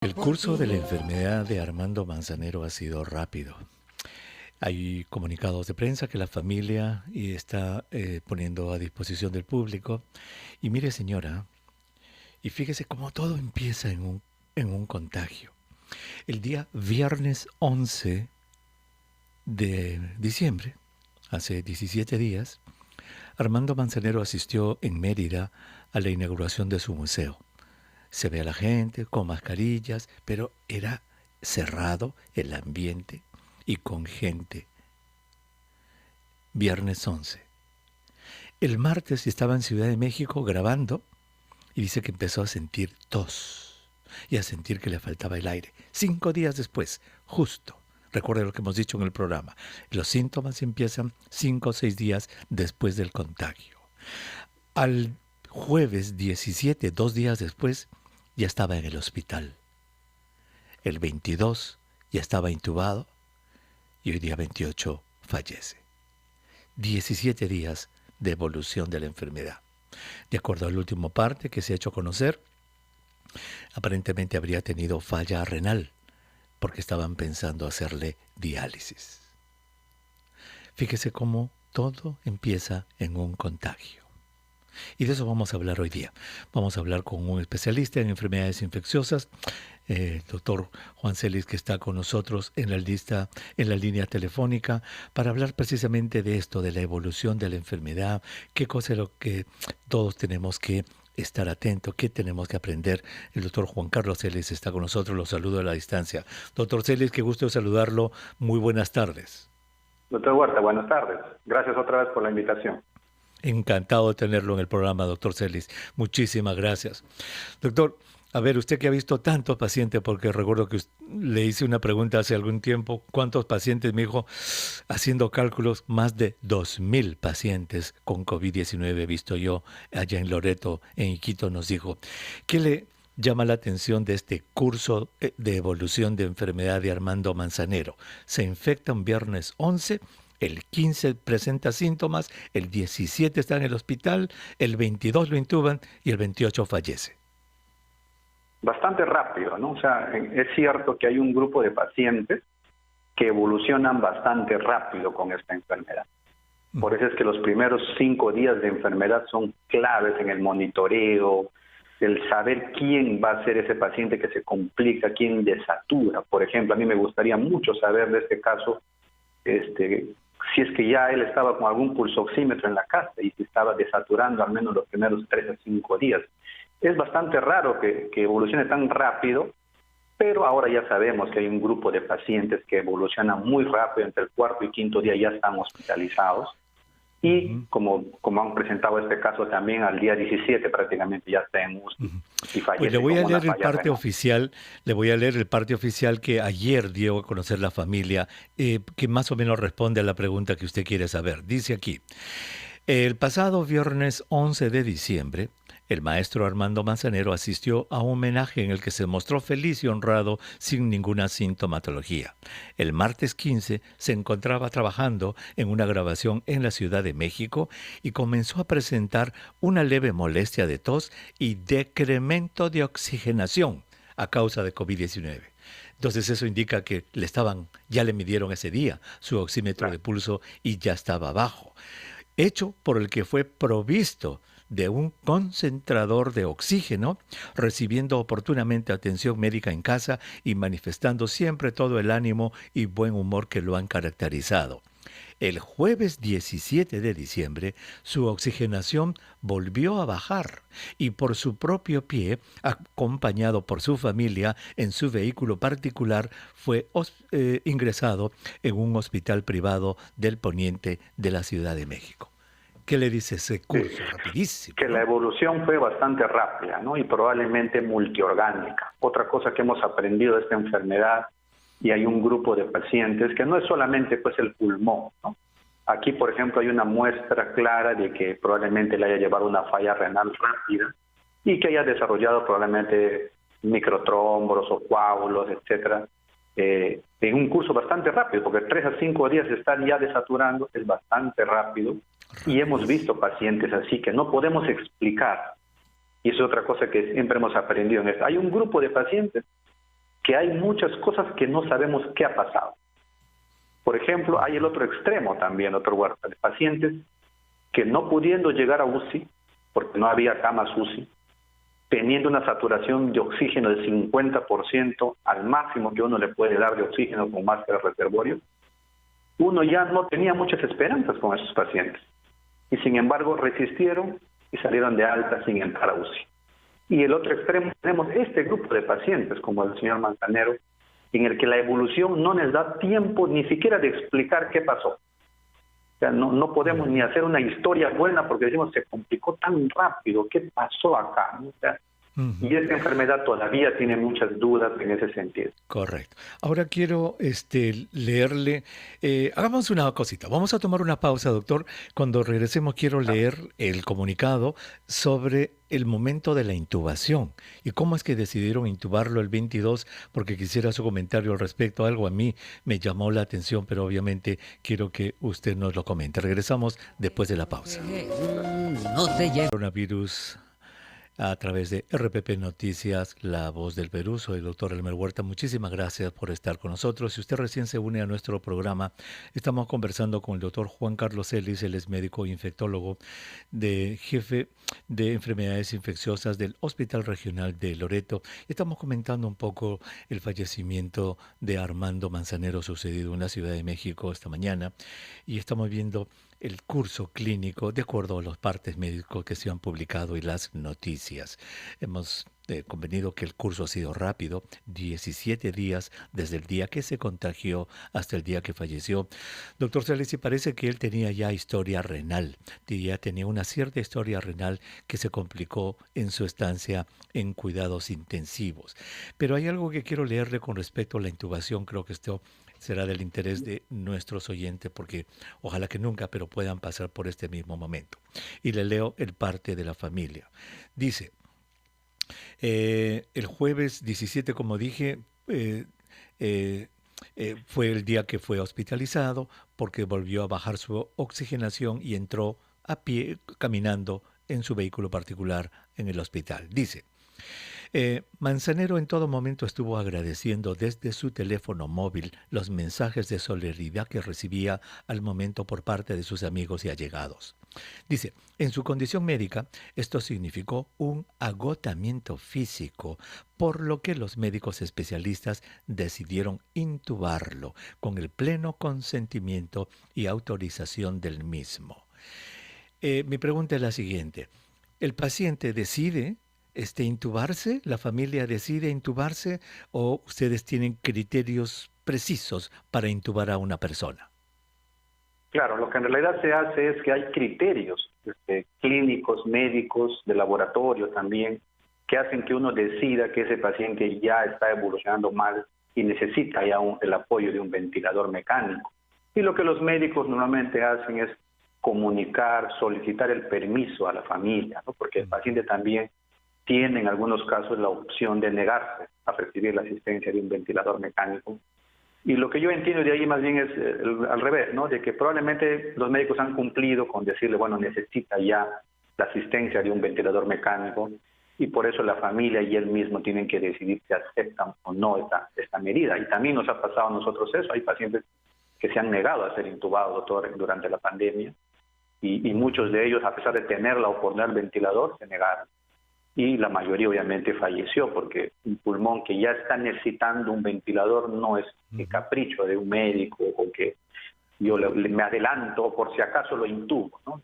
El curso de la enfermedad de Armando Manzanero ha sido rápido. Hay comunicados de prensa que la familia está poniendo a disposición del público. Y mire, señora, y fíjese cómo todo empieza en un contagio. El día viernes 11 de diciembre, hace 17 días, Armando Manzanero asistió en Mérida a la inauguración de su museo. Se ve a la gente con mascarillas, pero era cerrado el ambiente y con gente. Viernes 11. El martes estaba en Ciudad de México grabando y dice que empezó a sentir tos y a sentir que le faltaba el aire. 5 días después, justo, recuerde lo que hemos dicho en el programa, los síntomas empiezan 5 o 6 días después del contagio. Al jueves 17, 2 días después, ya estaba en el hospital. El 22 ya estaba intubado y hoy día 28 fallece. 17 días de evolución de la enfermedad. De acuerdo al último parte que se ha hecho conocer, aparentemente habría tenido falla renal porque estaban pensando hacerle diálisis. Fíjese cómo todo empieza en un contagio. Y de eso vamos a hablar hoy día. Vamos a hablar con un especialista en enfermedades infecciosas, el doctor Juan Celis, que está con nosotros en la línea telefónica, para hablar precisamente de esto, de la evolución de la enfermedad, qué cosa es lo que todos tenemos que estar atentos, qué tenemos que aprender. El doctor Juan Carlos Celis está con nosotros, lo saludo a la distancia. Doctor Celis, qué gusto saludarlo, muy buenas tardes. Doctor Huerta, buenas tardes. Gracias otra vez por la invitación. Encantado de tenerlo en el programa, doctor Celis. Muchísimas gracias. Doctor, a ver, usted que ha visto tantos pacientes, porque recuerdo que le hice una pregunta hace algún tiempo, ¿cuántos pacientes? Me dijo, haciendo cálculos, más de 2,000 pacientes con COVID-19 he visto yo allá en Loreto, en Iquito, nos dijo. ¿Qué le llama la atención de este curso de evolución de enfermedad de Armando Manzanero? Se infecta un viernes 11, el 15 presenta síntomas, el 17 está en el hospital, el 22 lo intuban y el 28 fallece. Bastante rápido, ¿no? O sea, es cierto que hay un grupo de pacientes que evolucionan bastante rápido con esta enfermedad. Por eso es que los primeros 5 días de enfermedad son claves en el monitoreo, el saber quién va a ser ese paciente que se complica, quién desatura. Por ejemplo, a mí me gustaría mucho saber de este caso, si es que ya él estaba con algún pulsoxímetro en la casa y si estaba desaturando al menos los primeros 3 a 5 días. Es bastante raro que evolucione tan rápido, pero ahora ya sabemos que hay un grupo de pacientes que evolucionan muy rápido, entre el 4º y 5º día ya están hospitalizados. Y como han presentado este caso también, al día 17 prácticamente ya está en UCI y fallece. Pues le voy a leer el parte renal. oficial, le voy a leer el parte oficial que ayer dio a conocer la familia, que más o menos responde a la pregunta que usted quiere saber. Dice aquí, el pasado viernes 11 de diciembre, el maestro Armando Manzanero asistió a un homenaje en el que se mostró feliz y honrado sin ninguna sintomatología. El martes 15 se encontraba trabajando en una grabación en la Ciudad de México y comenzó a presentar una leve molestia de tos y decremento de oxigenación a causa de COVID-19. Entonces eso indica que ya le midieron ese día su oxímetro de pulso y ya estaba bajo. Hecho por el que fue provisto de un concentrador de oxígeno, recibiendo oportunamente atención médica en casa y manifestando siempre todo el ánimo y buen humor que lo han caracterizado. El jueves 17 de diciembre, su oxigenación volvió a bajar y por su propio pie, acompañado por su familia en su vehículo particular, fue ingresado en un hospital privado del poniente de la Ciudad de México. ¿Qué le dice ese curso? Rapidísimo. Que la evolución fue bastante rápida, ¿no? Y probablemente multiorgánica. Otra cosa que hemos aprendido de esta enfermedad, y hay un grupo de pacientes que no es solamente pues el pulmón, ¿no? Aquí, por ejemplo, hay una muestra clara de que probablemente le haya llevado una falla renal rápida y que haya desarrollado probablemente microtrombos o coágulos, etcétera, en un curso bastante rápido, porque 3 a 5 días de estar ya desaturando es bastante rápido. Y hemos visto pacientes así que no podemos explicar. Y eso es otra cosa que siempre hemos aprendido en esto. Hay un grupo de pacientes que hay muchas cosas que no sabemos qué ha pasado. Por ejemplo, hay el otro extremo también, doctor Huerta, de pacientes que no pudiendo llegar a UCI, porque no había camas UCI, teniendo una saturación de oxígeno del 50% al máximo que uno le puede dar de oxígeno con máscara reservorio, uno ya no tenía muchas esperanzas con esos pacientes. Y sin embargo resistieron y salieron de alta sin entrar a UCI. Y el otro extremo tenemos este grupo de pacientes, como el señor Manzanero, en el que la evolución no les da tiempo ni siquiera de explicar qué pasó. O sea, no podemos ni hacer una historia buena porque decimos, se complicó tan rápido, ¿qué pasó acá? ¿No? O sea, y esta enfermedad todavía tiene muchas dudas en ese sentido. Correcto. Ahora quiero leerle, hagamos una cosita, vamos a tomar una pausa, doctor. Cuando regresemos quiero leer el comunicado sobre el momento de la intubación y cómo es que decidieron intubarlo el 22, porque quisiera su comentario al respecto. Algo a mí me llamó la atención, pero obviamente quiero que usted nos lo comente. Regresamos después de la pausa. No te llevo. Coronavirus a través de RPP Noticias, La Voz del Perú. Soy el doctor Elmer Huerta. Muchísimas gracias por estar con nosotros. Si usted recién se une a nuestro programa, estamos conversando con el doctor Juan Carlos Ellis. Él es médico infectólogo, jefe de enfermedades infecciosas del Hospital Regional de Loreto. Estamos comentando un poco el fallecimiento de Armando Manzanero sucedido en la Ciudad de México esta mañana y estamos viendo el curso clínico de acuerdo a los partes médicos que se han publicado y las noticias. Hemos convenido que el curso ha sido rápido, 17 días desde el día que se contagió hasta el día que falleció. Doctor Salesi, parece que él tenía ya historia renal, ya tenía una cierta historia renal que se complicó en su estancia en cuidados intensivos. Pero hay algo que quiero leerle con respecto a la intubación, creo que esto será del interés de nuestros oyentes porque ojalá que nunca, pero puedan pasar por este mismo momento. Y le leo el parte de la familia. Dice, el jueves 17, como dije, fue el día que fue hospitalizado porque volvió a bajar su oxigenación y entró a pie, caminando en su vehículo particular en el hospital. Dice, Manzanero en todo momento estuvo agradeciendo desde su teléfono móvil los mensajes de solidaridad que recibía al momento por parte de sus amigos y allegados. Dice, en su condición médica, esto significó un agotamiento físico, por lo que los médicos especialistas decidieron intubarlo con el pleno consentimiento y autorización del mismo. Mi pregunta es la siguiente, ¿el paciente decide intubarse? ¿La familia decide intubarse o ustedes tienen criterios precisos para intubar a una persona? Claro, lo que en realidad se hace es que hay criterios clínicos, médicos, de laboratorio también, que hacen que uno decida que ese paciente ya está evolucionando mal y necesita ya el apoyo de un ventilador mecánico. Y lo que los médicos normalmente hacen es comunicar, solicitar el permiso a la familia, ¿no? Porque el paciente también tiene en algunos casos la opción de negarse a recibir la asistencia de un ventilador mecánico. Y lo que yo entiendo de ahí más bien es al revés, ¿no? De que probablemente los médicos han cumplido con decirle, bueno, necesita ya la asistencia de un ventilador mecánico y por eso la familia y él mismo tienen que decidir si aceptan o no esta medida. Y también nos ha pasado a nosotros eso. Hay pacientes que se han negado a ser intubados, doctor, durante la pandemia y muchos de ellos, a pesar de tenerla o poner ventilador, se negaron. Y la mayoría obviamente falleció porque un pulmón que ya está necesitando un ventilador no es el capricho de un médico o que yo me adelanto por si acaso lo intubo, ¿no?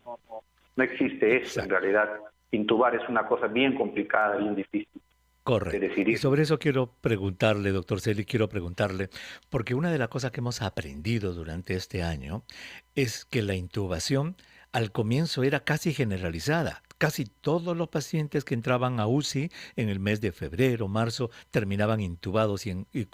No existe eso. En realidad intubar es una cosa bien complicada, bien difícil. Correcto. Y sobre eso quiero preguntarle, doctor Celi, porque una de las cosas que hemos aprendido durante este año es que la intubación al comienzo era casi generalizada. Casi todos los pacientes que entraban a UCI en el mes de febrero, marzo, terminaban intubados y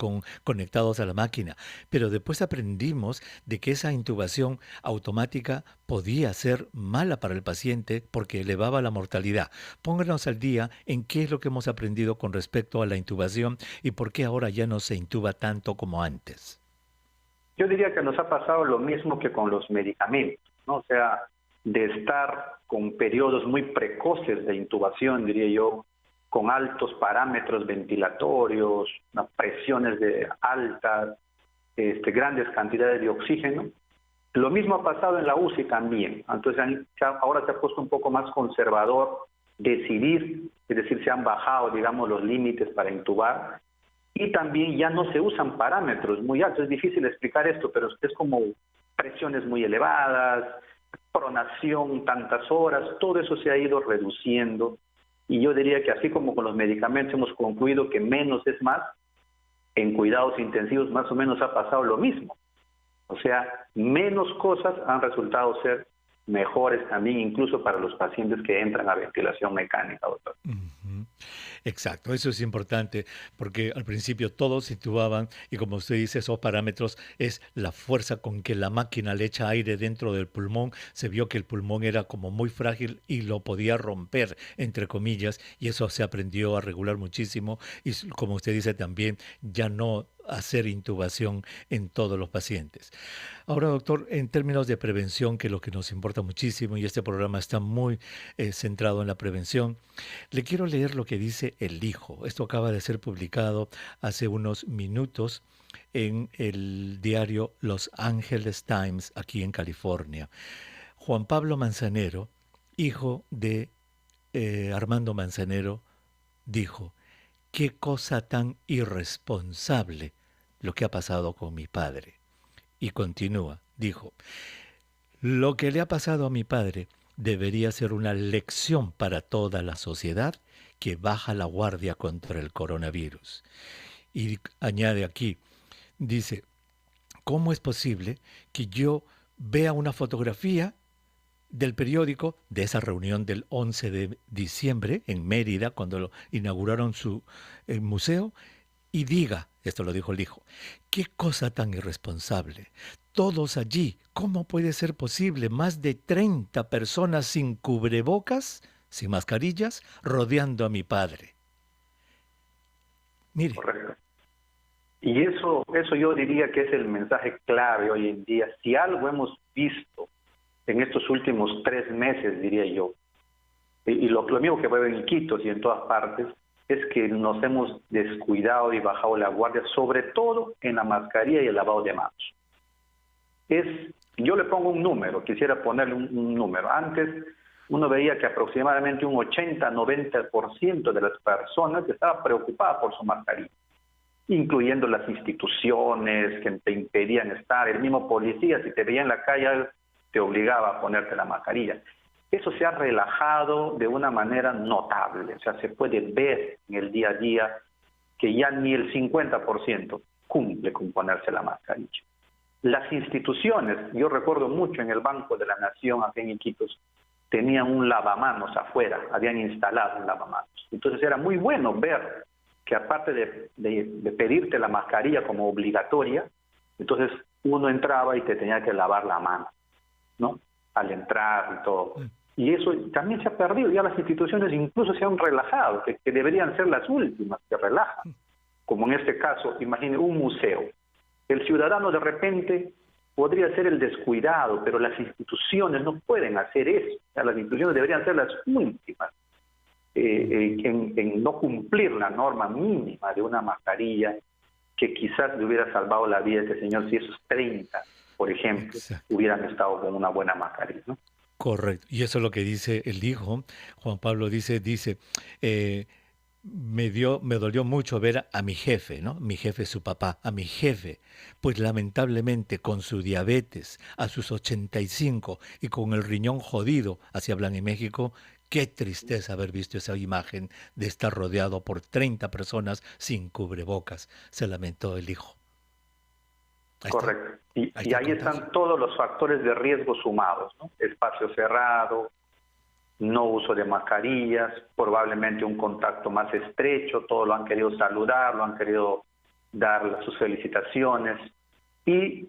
conectados a la máquina. Pero después aprendimos de que esa intubación automática podía ser mala para el paciente porque elevaba la mortalidad. Pónganos al día en qué es lo que hemos aprendido con respecto a la intubación y por qué ahora ya no se intuba tanto como antes. Yo diría que nos ha pasado lo mismo que con los medicamentos, ¿no? O sea, de estar con periodos muy precoces de intubación, diría yo, con altos parámetros ventilatorios, presiones altas, grandes cantidades de oxígeno. Lo mismo ha pasado en la UCI también. Entonces ahora se ha puesto un poco más conservador decidir, es decir, se han bajado, digamos, los límites para intubar, y también ya no se usan parámetros muy altos. Es difícil explicar esto, pero es como presiones muy elevadas, pronación tantas horas, todo eso se ha ido reduciendo, y yo diría que así como con los medicamentos hemos concluido que menos es más, en cuidados intensivos más o menos ha pasado lo mismo. O sea, menos cosas han resultado ser mejores también, incluso para los pacientes que entran a ventilación mecánica, doctor. Ujú. Exacto, eso es importante porque al principio todos intubaban y como usted dice, esos parámetros es la fuerza con que la máquina le echa aire dentro del pulmón. Se vio que el pulmón era como muy frágil y lo podía romper, entre comillas, y eso se aprendió a regular muchísimo y como usted dice también, ya no hacer intubación en todos los pacientes. Ahora, doctor, en términos de prevención, que es lo que nos importa muchísimo y este programa está muy centrado en la prevención, le quiero leer lo que dice El Hijo. Esto acaba de ser publicado hace unos minutos en el diario Los Angeles Times, aquí en California. Juan Pablo Manzanero, hijo de Armando Manzanero, dijo: qué cosa tan irresponsable lo que ha pasado con mi padre. Y continúa, dijo: lo que le ha pasado a mi padre debería ser una lección para toda la sociedad que baja la guardia contra el coronavirus. Y añade aquí, dice: ¿cómo es posible que yo vea una fotografía del periódico de esa reunión del 11 de diciembre en Mérida, cuando lo inauguraron su museo, y diga, esto lo dijo el hijo, qué cosa tan irresponsable, todos allí, ¿cómo puede ser posible? Más de 30 personas sin cubrebocas, sin mascarillas, rodeando a mi padre. Mire. Correcto. Y eso yo diría que es el mensaje clave hoy en día. Si algo hemos visto en estos últimos 3 meses, diría yo, y lo mismo que veo en Iquitos y en todas partes, es que nos hemos descuidado y bajado la guardia, sobre todo en la mascarilla y el lavado de manos. Yo le pongo un número, quisiera ponerle un número. Antes uno veía que aproximadamente un 80-90% de las personas estaban preocupadas por su mascarilla, incluyendo las instituciones que te impedían estar, el mismo policía, si te veía en la calle, te obligaba a ponerte la mascarilla. Eso se ha relajado de una manera notable, o sea, se puede ver en el día a día que ya ni el 50% cumple con ponerse la mascarilla. Las instituciones, yo recuerdo mucho en el Banco de la Nación, aquí en Iquitos, tenían un lavamanos afuera, habían instalado un lavamanos. Entonces era muy bueno ver que aparte de pedirte la mascarilla como obligatoria, entonces uno entraba y te tenía que lavar la mano, ¿no? Al entrar y todo. Y eso también se ha perdido, ya las instituciones incluso se han relajado, que deberían ser las últimas que relajan. Como en este caso, imagine un museo. El ciudadano de repente podría ser el descuidado, pero las instituciones no pueden hacer eso. O sea, las instituciones deberían ser las últimas en no cumplir la norma mínima de una mascarilla que quizás le hubiera salvado la vida a este señor si esos 30, por ejemplo, exacto, hubieran estado con una buena mascarilla, ¿no? Correcto. Y eso es lo que dice el hijo. Juan Pablo dice, me dolió mucho ver a mi jefe, ¿no? Mi jefe es su papá, a mi jefe, pues lamentablemente con su diabetes a sus 85 y con el riñón jodido, así hablan en México, qué tristeza haber visto esa imagen de estar rodeado por 30 personas sin cubrebocas, se lamentó el hijo. Correcto. Y ahí están todos los factores de riesgo sumados, ¿no? Espacio cerrado, no uso de mascarillas, probablemente un contacto más estrecho, todos lo han querido saludar, lo han querido dar sus felicitaciones, y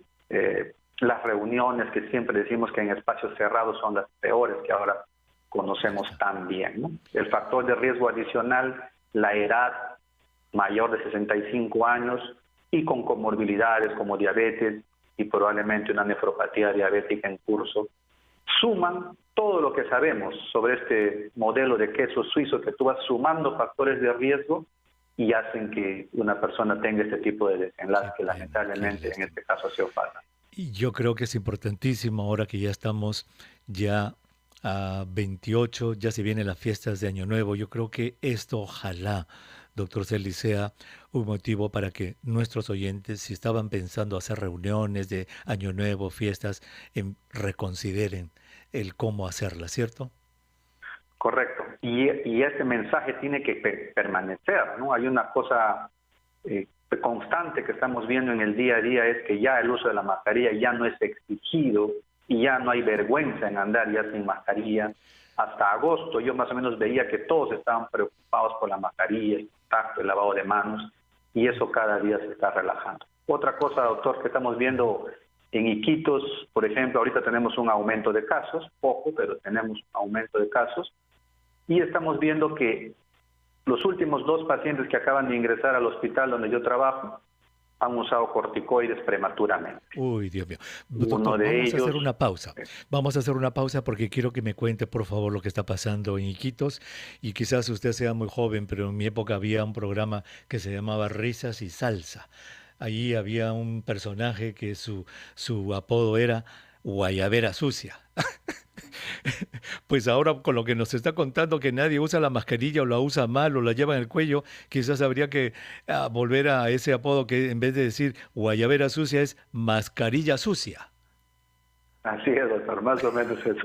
las reuniones que siempre decimos que en espacios cerrados son las peores que ahora conocemos tan bien, ¿no? El factor de riesgo adicional, la edad mayor de 65 años y con comorbilidades como diabetes y probablemente una nefropatía diabética en curso, suman todo lo que sabemos sobre este modelo de queso suizo, que tú vas sumando factores de riesgo y hacen que una persona tenga este tipo de desenlace que lamentablemente en este caso ha sido fatal. Y yo creo que es importantísimo ahora que ya estamos ya a 28, ya se vienen las fiestas de Año Nuevo. Yo creo que esto ojalá, doctor Celis, sea un motivo para que nuestros oyentes, si estaban pensando hacer reuniones de Año Nuevo, fiestas, reconsideren el cómo hacerlas, ¿cierto? Correcto. Y ese mensaje tiene que permanecer, ¿no? Hay una cosa constante que estamos viendo en el día a día, es que ya el uso de la mascarilla ya no es exigido y ya no hay vergüenza en andar ya sin mascarilla. Hasta agosto yo más o menos veía que todos estaban preocupados por la mascarilla, el contacto, el lavado de manos, y eso cada día se está relajando. Otra cosa, doctor, que estamos viendo en Iquitos, por ejemplo, ahorita tenemos un aumento de casos, poco, pero tenemos un aumento de casos, y estamos viendo que los últimos 2 pacientes que acaban de ingresar al hospital donde yo trabajo han usado corticoides prematuramente. Uy, Dios mío. Doctor, vamos a hacer una pausa. Vamos a hacer una pausa porque quiero que me cuente, por favor, lo que está pasando en Iquitos. Y quizás usted sea muy joven, pero en mi época había un programa que se llamaba Risas y Salsa. Allí había un personaje que su apodo era Guayabera Sucia. Pues ahora con lo que nos está contando que nadie usa la mascarilla o la usa mal o la lleva en el cuello, quizás habría que volver a ese apodo que en vez de decir guayabera sucia es mascarilla sucia. Así es, doctor, más o menos eso.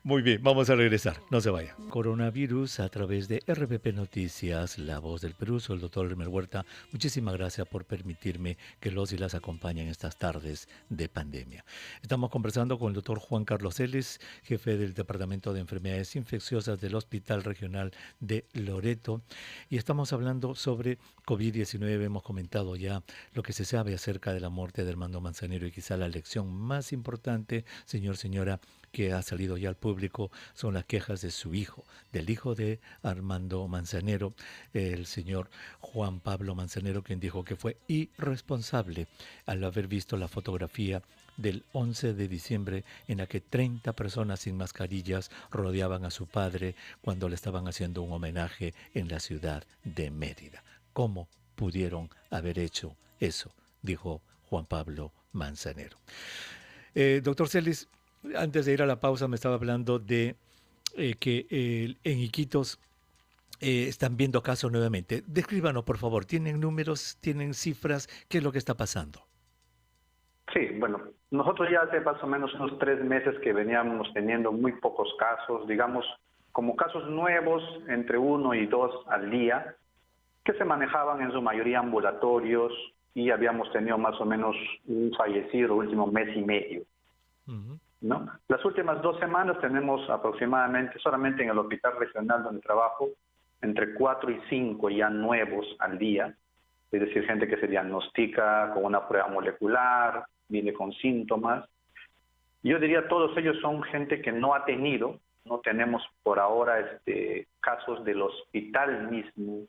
Muy bien, vamos a regresar, no se vaya. Coronavirus a través de RPP Noticias, La Voz del Perú. Soy el doctor Elmer Huerta. Muchísimas gracias por permitirme que los y las acompañen estas tardes de pandemia. Estamos conversando con el doctor Juan Carlos Celis, jefe del Departamento de Enfermedades Infecciosas del Hospital Regional de Loreto, y estamos hablando sobre COVID-19. Hemos comentado ya lo que se sabe acerca de la muerte de Armando Manzanero y quizá la lección más importante, señora, que ha salido ya al público son las quejas de su hijo, del hijo de Armando Manzanero, el señor Juan Pablo Manzanero, quien dijo que fue irresponsable al haber visto la fotografía del 11 de diciembre en la que 30 personas sin mascarillas rodeaban a su padre cuando le estaban haciendo un homenaje en la ciudad de Mérida. ¿Cómo pudieron haber hecho eso?, dijo Juan Pablo Manzanero. Doctor Celis, antes de ir a la pausa me estaba hablando de que en Iquitos están viendo casos nuevamente. Descríbanos, por favor. ¿Tienen números, tienen cifras? ¿Qué es lo que está pasando? Sí, bueno, nosotros ya hace más o menos unos 3 meses que veníamos teniendo muy pocos casos, digamos, como casos nuevos, entre 1 y 2 al día, que se manejaban en su mayoría ambulatorios, y habíamos tenido más o menos un fallecido el último mes y medio. ¿No? Las últimas 2 semanas tenemos aproximadamente, solamente en el hospital regional donde trabajo, entre 4 y 5 ya nuevos al día, es decir, gente que se diagnostica con una prueba molecular, viene con síntomas. Yo diría todos ellos son gente que no ha tenido, no tenemos por ahora casos del hospital mismo,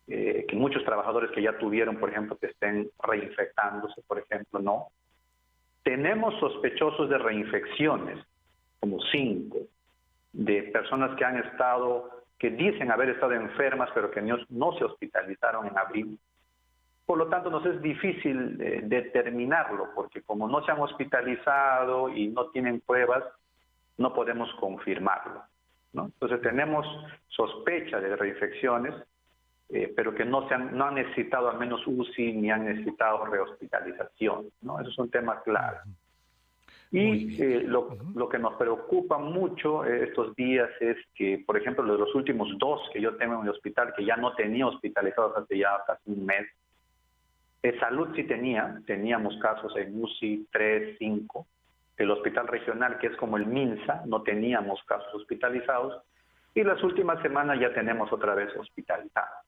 que muchos trabajadores que ya tuvieron, por ejemplo, que estén reinfectándose, por ejemplo, no. Tenemos sospechosos de reinfecciones, como 5, de personas que han estado, que dicen haber estado enfermas, pero que no se hospitalizaron en abril. Por lo tanto, nos es difícil determinarlo, porque como no se han hospitalizado y no tienen pruebas, no podemos confirmarlo, ¿no? Entonces tenemos sospecha de reinfecciones, pero que no han necesitado al menos UCI ni han necesitado rehospitalización, ¿no? Eso es un tema claro. Y lo que nos preocupa mucho estos días es que, por ejemplo, de los últimos 2 que yo tengo en el hospital, que ya no tenía hospitalizados hace ya casi un mes, Salud sí teníamos casos en UCI 3, 5. El hospital regional, que es como el MINSA, no teníamos casos hospitalizados, y las últimas semanas ya tenemos otra vez hospitalizados.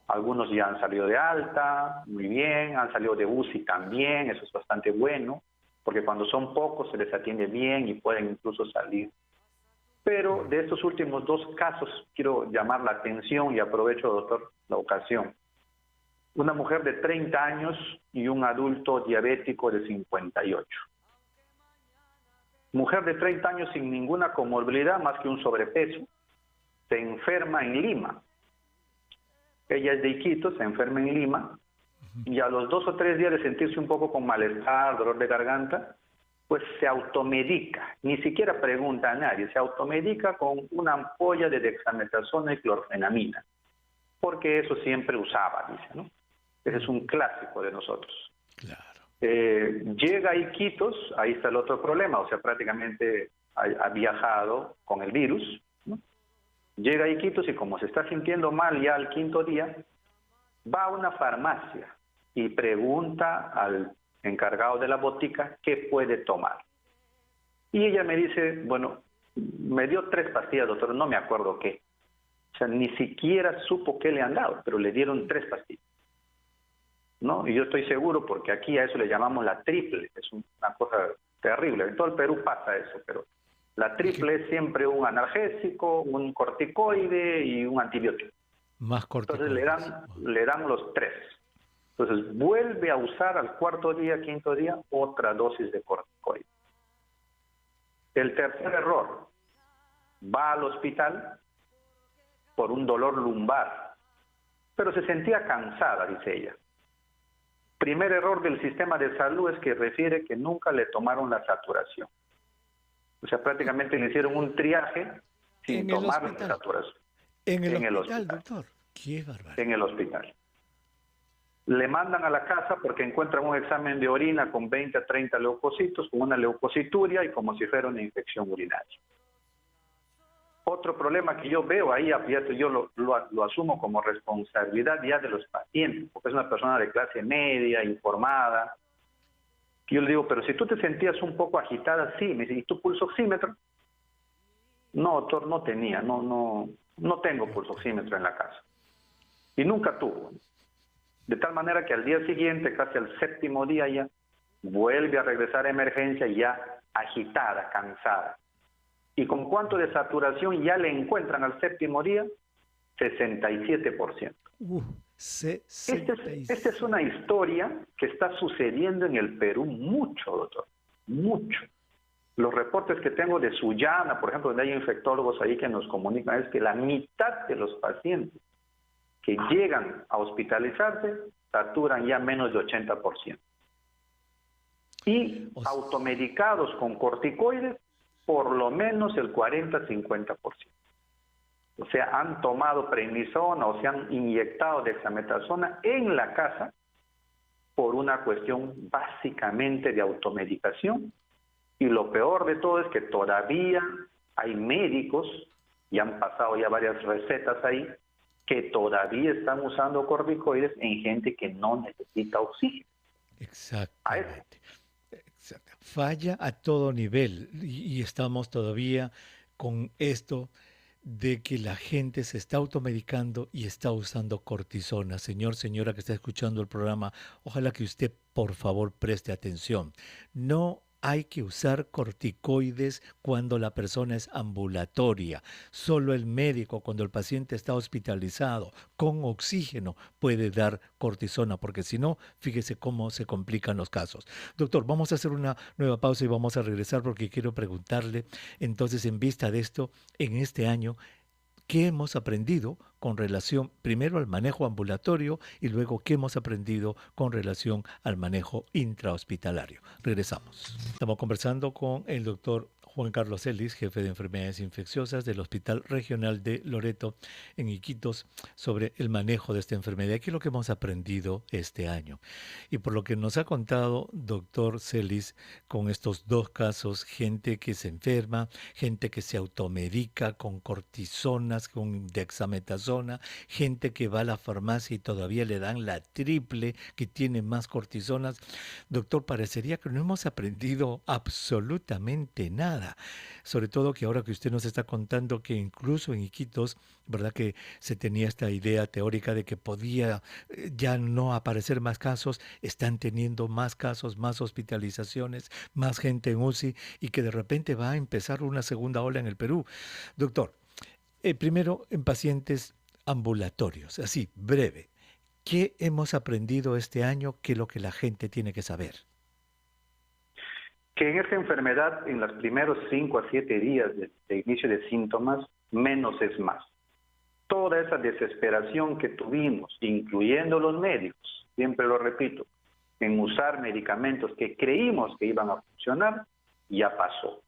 Algunos ya han salido de alta, muy bien, han salido de UCI también, eso es bastante bueno, porque cuando son pocos se les atiende bien y pueden incluso salir. Pero de estos últimos 2 casos quiero llamar la atención y aprovecho, doctor, la ocasión. Una mujer de 30 años y un adulto diabético de 58. mujer de 30 años sin ninguna comorbilidad más que un sobrepeso, se enferma en Lima. Ella es de Iquitos, se enferma en Lima, y a los 2 o 3 días de sentirse un poco con malestar, dolor de garganta, pues se automedica, ni siquiera pregunta a nadie, se automedica con una ampolla de dexametasona y clorfenamina, porque eso siempre usaba, dice, ¿no? Ese es un clásico de nosotros. Claro. Llega a Iquitos, ahí está el otro problema, o sea, prácticamente ha viajado con el virus, ¿no? Llega a Iquitos y como se está sintiendo mal ya al 5.º día, va a una farmacia y pregunta al encargado de la botica qué puede tomar. Y ella me dice, bueno, me dio 3 pastillas, doctor, no me acuerdo qué. O sea, ni siquiera supo qué le han dado, pero le dieron 3 pastillas, ¿no? Y yo estoy seguro, porque aquí a eso le llamamos la triple, es una cosa terrible. En todo el Perú pasa eso, pero la triple es siempre un analgésico, un corticoide y un antibiótico. Más corticoides. Entonces le dan los 3. Entonces vuelve a usar al 4.º día, 5.º día, otra dosis de corticoide. El tercer error, va al hospital por un dolor lumbar, pero se sentía cansada, dice ella. Primer error del sistema de salud es que refiere que nunca le tomaron la saturación. O sea, prácticamente le hicieron un triaje sin tomarle la saturación. En el hospital, doctor. Qué barbaridad. En el hospital. Le mandan a la casa porque encuentran un examen de orina con 20 a 30 leucocitos, con una leucocituria y como si fuera una infección urinaria. Otro problema que yo veo ahí, yo lo asumo como responsabilidad ya de los pacientes, porque es una persona de clase media, informada. Yo le digo, pero si tú te sentías un poco agitada, sí. Me dice, ¿y tu pulso oxímetro? No, doctor, no tenía, no tengo pulso oxímetro en la casa. Y nunca tuvo. De tal manera que al día siguiente, casi al 7.º día ya, vuelve a regresar a emergencia ya agitada, cansada. ¿Y con cuánto de saturación ya le encuentran al 7.º día? 67%. 67. Esta es una historia que está sucediendo en el Perú mucho, doctor, mucho. Los reportes que tengo de Sullana, por ejemplo, donde hay infectólogos ahí que nos comunican, es que la mitad de los pacientes que llegan a hospitalizarse saturan ya menos de 80%. Y automedicados con corticoides, por lo menos el 40-50%. O sea, han tomado prednisona o se han inyectado dexametasona en la casa por una cuestión básicamente de automedicación. Y lo peor de todo es que todavía hay médicos, y han pasado ya varias recetas ahí, que todavía están usando corticoides en gente que no necesita oxígeno. Exactamente. Falla a todo nivel y estamos todavía con esto de que la gente se está automedicando y está usando cortisona. Señor, señora que está escuchando el programa, ojalá que usted por favor preste atención. No hay que usar corticoides cuando la persona es ambulatoria. Solo el médico, cuando el paciente está hospitalizado con oxígeno, puede dar cortisona, porque si no, fíjese cómo se complican los casos. Doctor, vamos a hacer una nueva pausa y vamos a regresar porque quiero preguntarle, entonces, en vista de esto, en este año, ¿qué hemos aprendido con relación primero al manejo ambulatorio y luego qué hemos aprendido con relación al manejo intrahospitalario? Regresamos. Estamos conversando con el doctor Juan Carlos Celis, jefe de enfermedades infecciosas del Hospital Regional de Loreto en Iquitos, sobre el manejo de esta enfermedad. ¿Qué es lo que hemos aprendido este año? Y por lo que nos ha contado doctor Celis con estos 2 casos, gente que se enferma, gente que se automedica con cortisonas, con dexametasona, gente que va a la farmacia y todavía le dan la triple que tiene más cortisonas. Doctor, parecería que no hemos aprendido absolutamente nada. Sobre todo que ahora que usted nos está contando que incluso en Iquitos, ¿verdad?, que se tenía esta idea teórica de que podía ya no aparecer más casos, están teniendo más casos, más hospitalizaciones, más gente en UCI y que de repente va a empezar una segunda ola en el Perú. Doctor, primero en pacientes ambulatorios, así, breve, ¿qué hemos aprendido este año? ¿Qué es lo que la gente tiene que saber? Que en esta enfermedad, en los primeros 5 a 7 días de inicio de síntomas, menos es más. Toda esa desesperación que tuvimos, incluyendo los médicos, siempre lo repito, en usar medicamentos que creímos que iban a funcionar, ya pasó.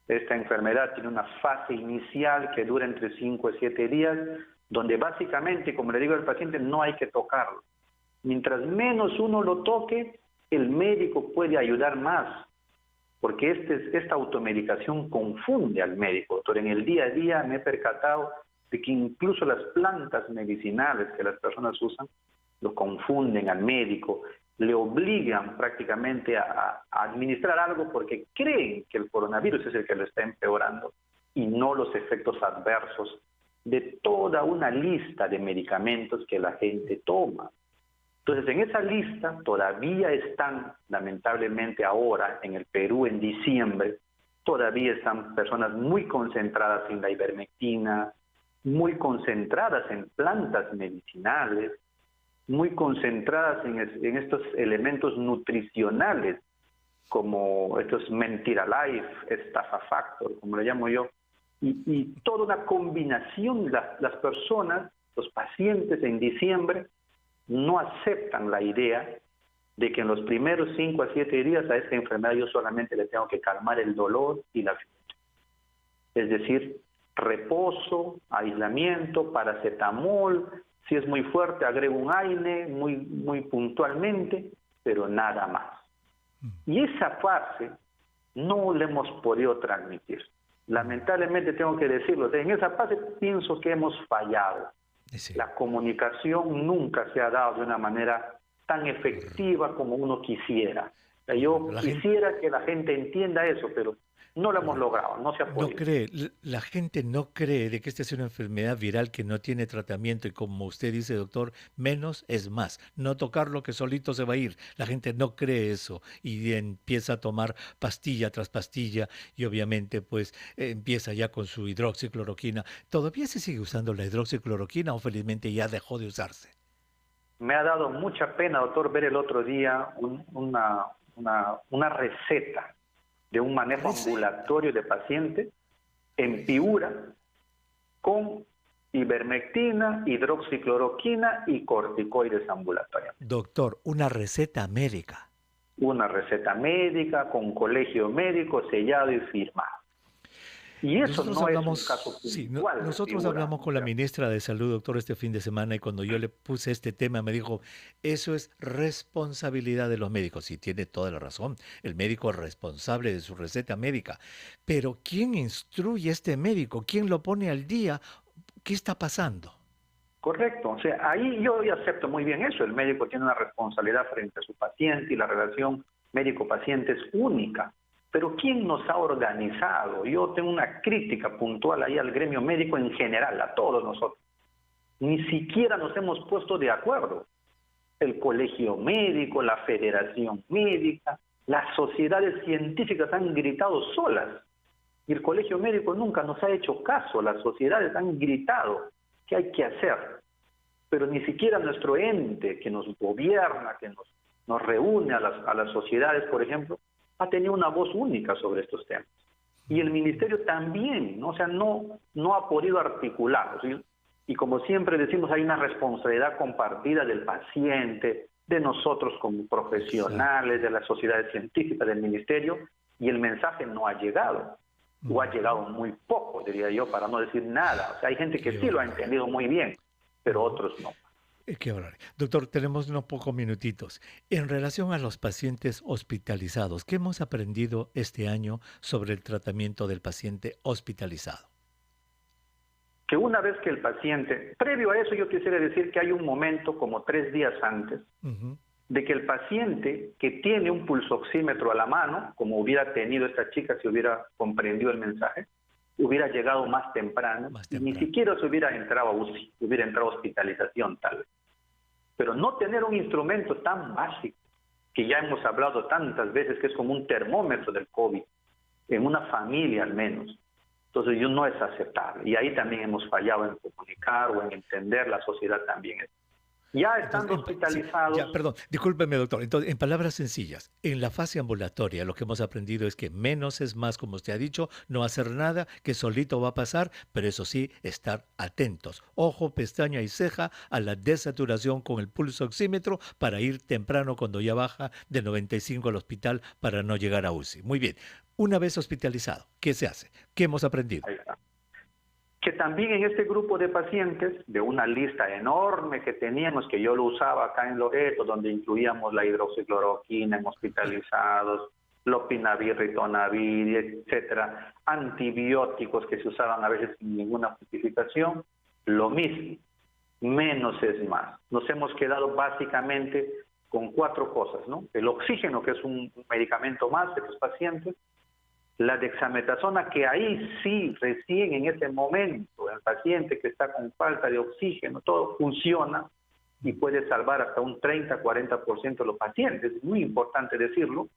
Esta enfermedad tiene una fase inicial que dura entre 5 y 7 días, donde básicamente, como le digo al paciente, no hay que tocarlo. Mientras menos uno lo toque, el médico puede ayudar más, porque esta automedicación confunde al médico. Doctor, en el día a día me he percatado de que incluso las plantas medicinales que las personas usan lo confunden al médico, le obligan prácticamente a administrar algo porque creen que el coronavirus es el que lo está empeorando y no los efectos adversos de toda una lista de medicamentos que la gente toma. Entonces, en esa lista todavía están, lamentablemente ahora, en el Perú en diciembre, todavía están personas muy concentradas en la ivermectina, muy concentradas en plantas medicinales, muy concentradas en estos elementos nutricionales, como estos Mentira Life, Estafa Factor, como le llamo yo, y toda una combinación. Las personas, los pacientes en diciembre, no aceptan la idea de que en los primeros 5 a 7 días a esta enfermedad yo solamente le tengo que calmar el dolor y la fiebre. Es decir, reposo, aislamiento, paracetamol, si es muy fuerte agrego un AINE muy puntualmente, pero nada más. Y esa fase no la hemos podido transmitir. Lamentablemente tengo que decirlo, en esa fase pienso que hemos fallado. Sí. La comunicación nunca se ha dado de una manera tan efectiva como uno quisiera. Yo quisiera que la gente entienda eso, pero no lo hemos logrado, no se ha podido. La gente no cree de que esta es una enfermedad viral que no tiene tratamiento y como usted dice, doctor, menos es más. No tocarlo que solito se va a ir. La gente no cree eso y empieza a tomar pastilla tras pastilla y obviamente pues empieza ya con su hidroxicloroquina. ¿Todavía se sigue usando la hidroxicloroquina o felizmente ya dejó de usarse? Me ha dado mucha pena, doctor, ver el otro día una receta de un manejo ambulatorio de pacientes en Piura con ivermectina, hidroxicloroquina y corticoides ambulatorios. Doctor, una receta médica. Una receta médica con colegio médico sellado y firmado. Y eso nosotros no hablamos, es un caso puntual. Sí, nosotros hablamos con la ministra de Salud, doctor, este fin de semana y cuando yo le puse este tema me dijo, eso es responsabilidad de los médicos. Y tiene toda la razón, el médico es responsable de su receta médica. Pero ¿quién instruye a este médico? ¿Quién lo pone al día? ¿Qué está pasando? Correcto, o sea, ahí yo acepto muy bien eso. El médico tiene una responsabilidad frente a su paciente y la relación médico-paciente es única. Pero ¿quién nos ha organizado? Yo tengo una crítica puntual ahí al gremio médico en general, a todos nosotros. Ni siquiera nos hemos puesto de acuerdo. El colegio médico, la federación médica, las sociedades científicas han gritado solas. Y el colegio médico nunca nos ha hecho caso. Las sociedades han gritado qué hay que hacer. Pero ni siquiera nuestro ente que nos gobierna, que nos reúne a las sociedades, por ejemplo, ha tenido una voz única sobre estos temas. Y el ministerio también, ¿no? O sea, no ha podido articular. ¿Sí? Y como siempre decimos, hay una responsabilidad compartida del paciente, de nosotros como profesionales, de las sociedades científicas, del ministerio, y el mensaje no ha llegado. O ha llegado muy poco, diría yo, para no decir nada. O sea, hay gente que sí lo ha entendido muy bien, pero otros no. Qué hablar. Doctor, tenemos unos pocos minutitos. En relación a los pacientes hospitalizados, ¿qué hemos aprendido este año sobre el tratamiento del paciente hospitalizado? Que una vez que el paciente, previo a eso yo quisiera decir que hay un momento como 3 días antes, de que el paciente que tiene un pulsoxímetro a la mano, como hubiera tenido esta chica si hubiera comprendido el mensaje, hubiera llegado más temprano. Y ni siquiera se hubiera entrado a UCI, hubiera entrado a hospitalización tal vez. Pero no tener un instrumento tan básico, que ya hemos hablado tantas veces que es como un termómetro del COVID, en una familia al menos, entonces no es aceptable. Y ahí también hemos fallado en comunicar o en entender, la sociedad también es. Ya estando Entonces, hospitalizados, ya, perdón, discúlpeme, doctor. Entonces, en palabras sencillas, en la fase ambulatoria lo que hemos aprendido es que menos es más, como usted ha dicho, no hacer nada, que solito va a pasar, pero eso sí, estar atentos. Ojo, pestaña y ceja a la desaturación con el pulso oxímetro para ir temprano cuando ya baja de 95 al hospital para no llegar a UCI. Muy bien. Una vez hospitalizado, ¿qué se hace? ¿Qué hemos aprendido? ahí está. Que también en este grupo de pacientes, de una lista enorme que teníamos, que yo lo usaba acá en Loreto, donde incluíamos la hidroxicloroquina en hospitalizados, lopinavir, ritonavir, etcétera, antibióticos que se usaban a veces sin ninguna justificación, lo mismo, menos es más. Nos hemos quedado básicamente con 4 cosas, ¿no? El oxígeno, que es un medicamento más de los pacientes, la dexametasona, que ahí sí, recién en ese momento, el paciente que está con falta de oxígeno, todo funciona y puede salvar hasta un 30-40% de los pacientes, es muy importante decirlo.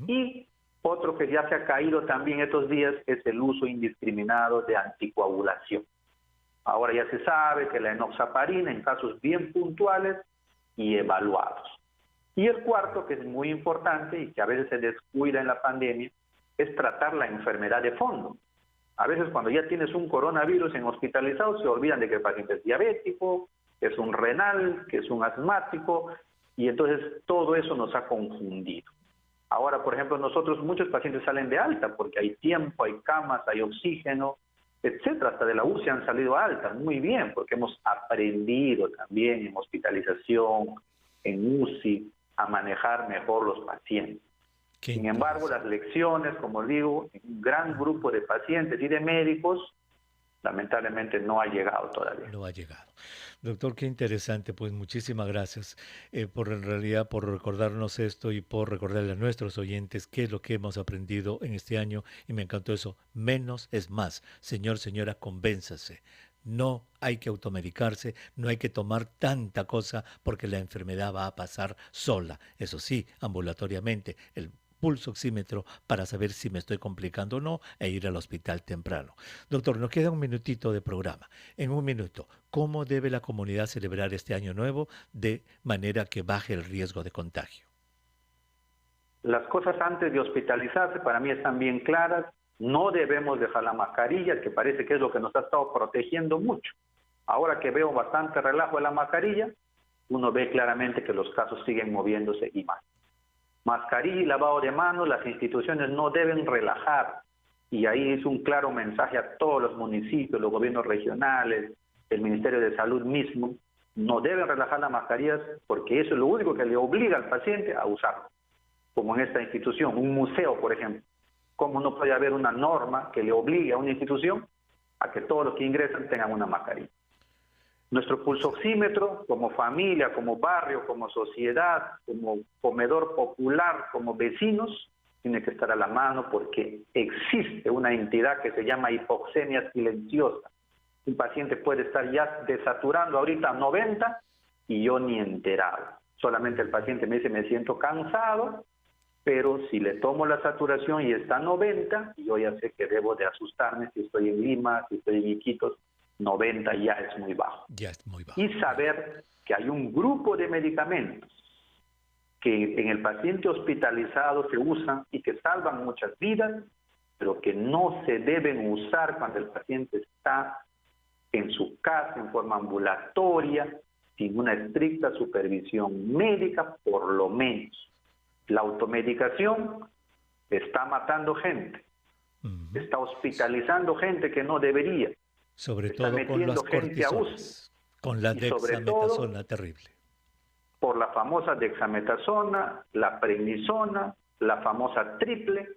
Y otro que ya se ha caído también estos días es el uso indiscriminado de anticoagulación. Ahora ya se sabe que la enoxaparina en casos bien puntuales y evaluados. Y el cuarto, que es muy importante y que a veces se descuida en la pandemia, es tratar la enfermedad de fondo. A veces cuando ya tienes un coronavirus en hospitalizado se olvidan de que el paciente es diabético, que es un renal, que es un asmático, y entonces todo eso nos ha confundido. Ahora, por ejemplo, muchos pacientes salen de alta porque hay tiempo, hay camas, hay oxígeno, etcétera. Hasta de la UCI han salido altas, muy bien, porque hemos aprendido también en hospitalización, en UCI, a manejar mejor los pacientes. Sin embargo, las lecciones, como digo, en un gran grupo de pacientes y de médicos, lamentablemente no ha llegado todavía. No ha llegado. Doctor, qué interesante. Pues muchísimas gracias en realidad por recordarnos esto y por recordarle a nuestros oyentes qué es lo que hemos aprendido en este año. Y me encantó eso. Menos es más. Señor, señora, convénzase. No hay que automedicarse, no hay que tomar tanta cosa porque la enfermedad va a pasar sola. Eso sí, ambulatoriamente, el pulso oxímetro para saber si me estoy complicando o no e ir al hospital temprano. Doctor, nos queda un minutito de programa. En un minuto, ¿cómo debe la comunidad celebrar este año nuevo de manera que baje el riesgo de contagio? Las cosas antes de hospitalizarse para mí están bien claras. No debemos dejar la mascarilla, que parece que es lo que nos ha estado protegiendo mucho. Ahora que veo bastante relajo en la mascarilla, uno ve claramente que los casos siguen moviéndose y más. Mascarilla y lavado de manos, las instituciones no deben relajar. Y ahí es un claro mensaje a todos los municipios, los gobiernos regionales, el Ministerio de Salud mismo. No deben relajar las mascarillas porque eso es lo único que le obliga al paciente a usarlo. Como en esta institución, un museo, por ejemplo. ¿Cómo no puede haber una norma que le obligue a una institución a que todos los que ingresan tengan una mascarilla? Nuestro pulsoxímetro, como familia, como barrio, como sociedad, como comedor popular, como vecinos, tiene que estar a la mano porque existe una entidad que se llama hipoxemia silenciosa. Un paciente puede estar ya desaturando ahorita a 90 y yo ni enterado. Solamente el paciente me dice, me siento cansado, pero si le tomo la saturación y está a 90, yo ya sé que debo de asustarme si estoy en Lima, si estoy en Iquitos, 90 ya es muy bajo. Ya es muy bajo. Y saber que hay un grupo de medicamentos que en el paciente hospitalizado se usan y que salvan muchas vidas, pero que no se deben usar cuando el paciente está en su casa en forma ambulatoria, sin una estricta supervisión médica, por lo menos. La automedicación está matando gente, está hospitalizando gente que no debería. Sobre todo con las cortisonas, con la dexametasona terrible. Por la famosa dexametasona, la prednisona, la famosa triple,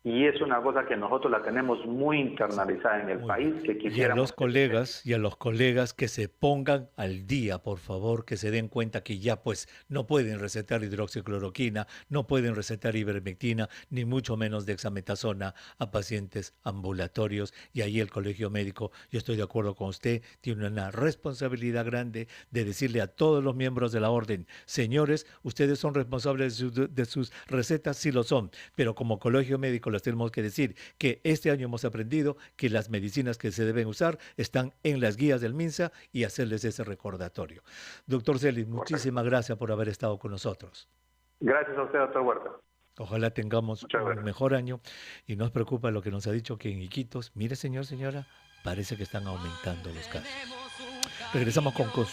y es una cosa que nosotros la tenemos muy internalizada en el país. Que y a los colegas que se pongan al día, por favor, que se den cuenta que ya pues no pueden recetar hidroxicloroquina, no pueden recetar ivermectina, ni mucho menos dexametasona a pacientes ambulatorios. Y ahí el colegio médico, yo estoy de acuerdo con usted, tiene una responsabilidad grande de decirle a todos los miembros de la orden, señores, ustedes son responsables de sus recetas, sí lo son, pero como colegio médico les tenemos que decir que este año hemos aprendido que las medicinas que se deben usar están en las guías del MINSA y hacerles ese recordatorio. Doctor Celis, muchísimas gracias por haber estado con nosotros. Gracias a usted, doctor Huerta. Ojalá tengamos un mejor año y no nos preocupa lo que nos ha dicho que en Iquitos, mire señor, señora, parece que están aumentando los casos. Regresamos con consulta.